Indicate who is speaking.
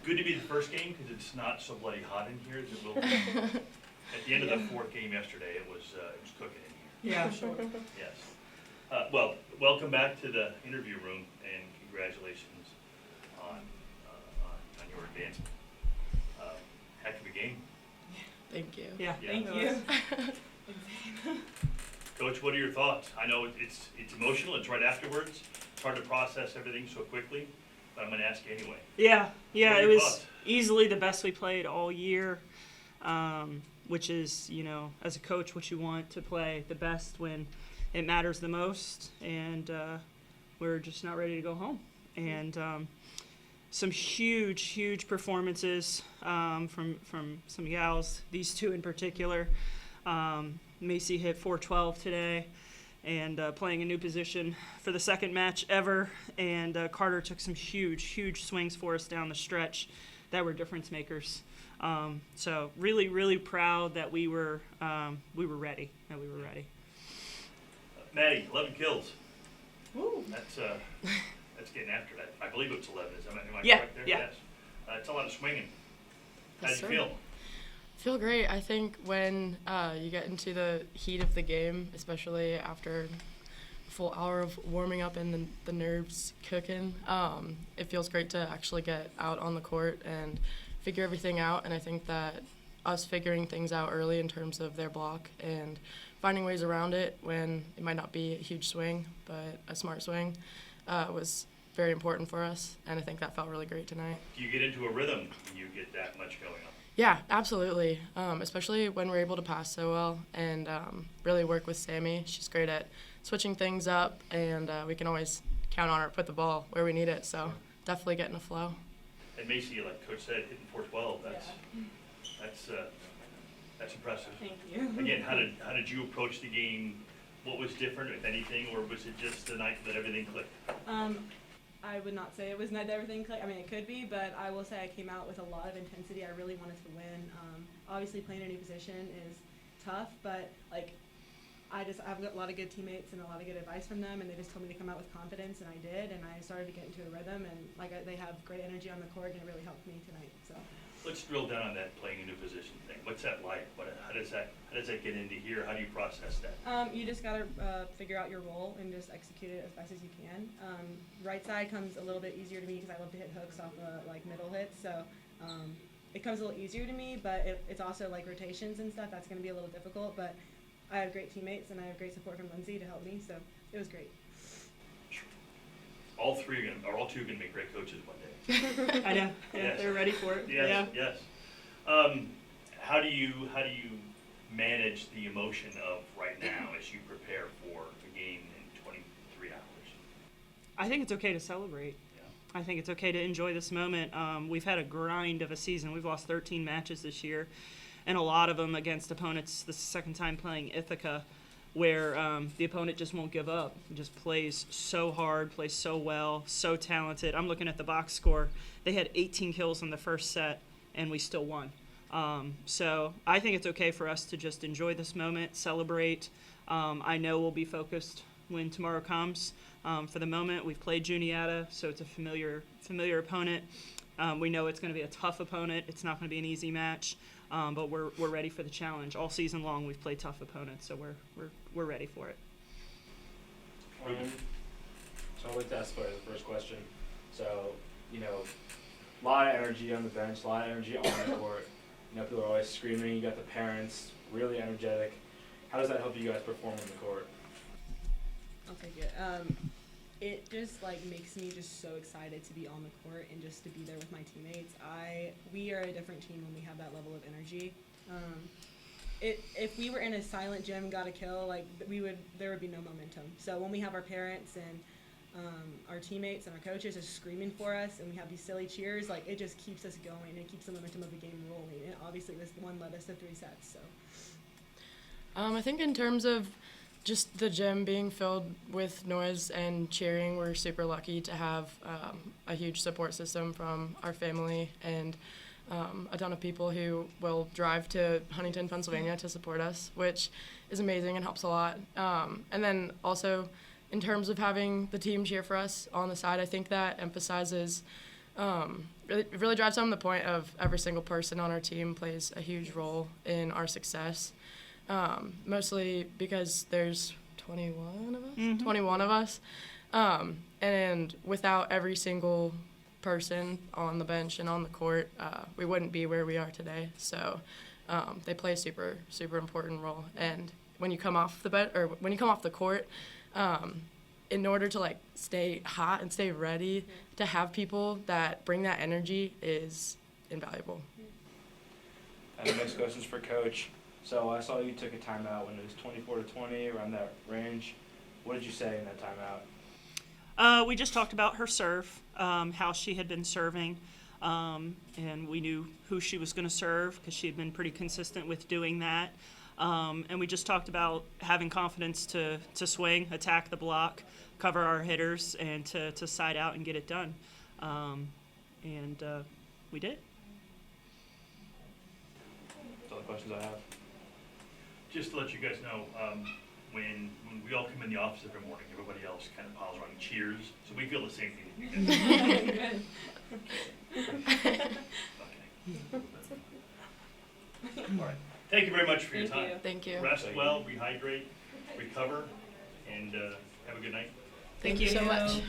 Speaker 1: good to be the first game because it's not so bloody hot in here as it will be. At the end of the fourth game yesterday, it was cooking in here.
Speaker 2: Yeah, sure.
Speaker 1: Yes. Well, welcome back to the interview room, and congratulations on your advancement. Heck of a game.
Speaker 3: Thank you.
Speaker 2: Yeah,
Speaker 1: Yeah.
Speaker 2: thank you.
Speaker 1: Coach, what are your thoughts? I know it's emotional. It's right afterwards. It's hard to process everything so quickly, but I'm going to ask you anyway.
Speaker 2: Yeah,
Speaker 1: What are
Speaker 2: it
Speaker 1: your
Speaker 2: was
Speaker 1: thoughts?
Speaker 2: easily the best we played all year, which is, as a coach, what you want to play the best when it matters the most, and we're just not ready to go home. And some huge performances from some gals, these two in particular. Macy hit 412 today, and playing a new position for the second match ever. And Carter took some huge swings for us down the stretch that were difference makers. So really proud that we were ready.
Speaker 1: Maddie, 11 kills.
Speaker 2: Woo.
Speaker 1: That's getting after that. I believe it's 11. Am I
Speaker 2: Yeah,
Speaker 1: correct there?
Speaker 2: yeah.
Speaker 1: Yes. It's a lot of swinging. How
Speaker 3: Yes,
Speaker 1: did you
Speaker 3: sir.
Speaker 1: feel?
Speaker 3: Feel great. I think when you get into the heat of the game, especially after a full hour of warming up and the nerves cooking, it feels great to actually get out on the court and figure everything out. And I think that us figuring things out early in terms of their block and finding ways around it when it might not be a huge swing, but a smart swing, was very important for us. And I think that felt really great tonight.
Speaker 1: Do you get into a rhythm when you get that much going on?
Speaker 3: Yeah, absolutely. Especially when we're able to pass so well and really work with Sammy. She's great at switching things up, and we can always count on her to put the ball where we need it. So definitely getting a flow.
Speaker 1: And Macy, like Coach said, hitting 412. That's impressive.
Speaker 2: Thank you.
Speaker 1: Again, how did you approach the game? What was different, if anything, or was it just the night that everything clicked?
Speaker 4: I would not say it was not everything. I mean, it could be, but I will say I came out with a lot of intensity. I really wanted to win. Obviously, playing a new position is tough, but I've got a lot of good teammates and a lot of good advice from them, and they just told me to come out with confidence, and I did, and I started to get into a rhythm, and they have great energy on the court, and it really helped me tonight. So.
Speaker 1: Let's drill down on that playing a new position thing. What's that like? How does that get into here? How do you process that?
Speaker 4: You just gotta figure out your role and just execute it as best as you can. Right side comes a little bit easier to me because I love to hit hooks off middle hits, so it comes a little easier to me. But it's also rotations and stuff. That's gonna be a little difficult. But I have great teammates and I have great support from Lindsay to help me, so it was great.
Speaker 1: All two are gonna make great coaches one day.
Speaker 2: I know. Yeah,
Speaker 1: Yes.
Speaker 2: they're ready for it.
Speaker 1: Yes, yes. How do you manage the emotion of right now as you prepare for a game in 23 hours?
Speaker 2: I think it's okay to celebrate.
Speaker 1: Yeah.
Speaker 2: I think it's okay to enjoy this moment. We've had a grind of a season. We've lost 13 matches this year, and a lot of them against opponents. This is the second time playing Ithaca, where the opponent just won't give up. Just plays so hard, plays so well, so talented. I'm looking at the box score. They had 18 kills in the first set, and we still won. So I think it's okay for us to just enjoy this moment, celebrate. I know we'll be focused when tomorrow comes. For the moment, we've played Juniata, so it's a familiar opponent. We know it's going to be a tough opponent. It's not going to be an easy match, but we're ready for the challenge. All season long, we've played tough opponents, so we're ready for it.
Speaker 5: So I'd like to ask the first question. So, a lot of energy on the bench, a lot of energy on the court. People are always screaming. You got the parents, really energetic. How does that help you guys perform on the court?
Speaker 4: I'll take it. It just makes me just so excited to be on the court and just to be there with my teammates. We are a different team when we have that level of energy. If we were in a silent gym, got a kill, there would be no momentum. So when we have our parents and our teammates and our coaches just screaming for us, and we have these silly cheers, it just keeps us going and it keeps the momentum of the game rolling. And obviously, this one led us to 3 sets. So.
Speaker 3: I think in terms of just the gym being filled with noise and cheering, we're super lucky to have a huge support system from our family and a ton of people who will drive to Huntington, Pennsylvania to support us, which is amazing and helps a lot. And then also in terms of having the team cheer for us on the side, I think that emphasizes It really drives home the point of every single person on our team plays a huge role in our success. Mostly because there's 21 of us.
Speaker 2: Mhm.
Speaker 3: 21 of us. And without every single person on the bench and on the court, we wouldn't be where we are today. So they play a super, super important role. And when you come off the court, in order to like stay hot and stay ready, to have people that bring that energy is invaluable.
Speaker 5: And the next question's for Coach. So I saw you took a timeout when it was 24-20, around that range. What did you say in that timeout?
Speaker 2: We just talked about her serve, how she had been serving, and we knew who she was going to serve because she had been pretty consistent with doing that. And we just talked about having confidence to swing, attack the block, cover our hitters, and to side out and get it done. And we did.
Speaker 5: That's all the questions I have.
Speaker 1: Just to let you guys know, when we all come in the office every morning, everybody else kind of piles around and cheers. So we feel the same thing that you guys do. Okay. All right. Thank you very much for your
Speaker 4: Thank
Speaker 1: time.
Speaker 4: you.
Speaker 3: Thank you.
Speaker 1: Rest well, rehydrate, recover, and have a good night.
Speaker 3: Thank you so much.